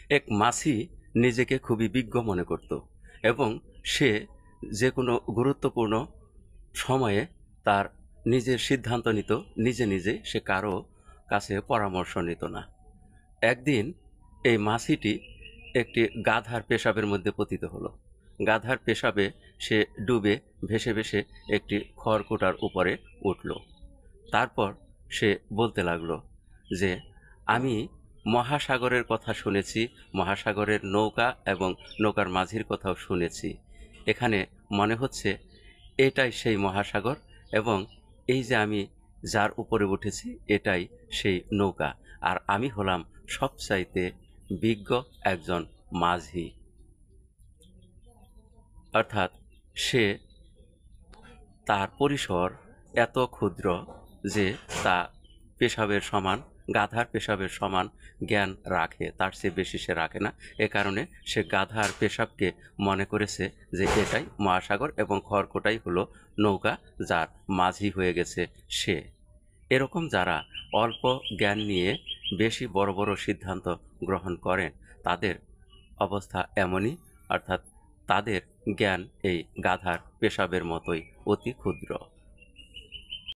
এক মাছি নিজেকে খুবই বিজ্ঞ মনে করত এবং সে যে কোনো গুরুত্বপূর্ণ সময়ে তার নিজের সিদ্ধান্ত নিত নিজে নিজে, সে কারো কাছে পরামর্শ নিত না। একদিন এই মাছিটি একটি গাধার পেশাবের মধ্যে পতিত হলো। গাধার পেশাবে সে ডুবে ভেসে ভেসে একটি খড়কুটার উপরে উঠল। তারপর সে বলতে লাগলো যে আমি মহাসাগরের কথা শুনেছি, মহাসাগরের নৌকা এবং নৌকার মাঝির কথাও শুনেছি। এখানে মনে হচ্ছে এটাই সেই মহাসাগর এবং এই যে আমি যার উপরে উঠেছি এটাই সেই নৌকা, আর আমি হলাম সবচাইতে বিজ্ঞ একজন মাঝি। অর্থাৎ সে তার পরিসর এত ক্ষুদ্র যে তা পেশাবের সমান, গাধার পেশাবের সমান জ্ঞান রাখে, তার চেয়ে বেশি সে রাখে না। এ কারণে সে গাধার পেশাবকে মনে করেছে যে এটাই মহাসাগর এবং খড়কুটাই হলো নৌকা, যার মাঝি হয়ে গেছে সে। এরকম যারা অল্প জ্ঞান নিয়ে বেশি বড় বড় সিদ্ধান্ত গ্রহণ করেন তাদের অবস্থা এমনই, অর্থাৎ তাদের জ্ঞান এই গাধার পেশাবের মতোই অতি ক্ষুদ্র।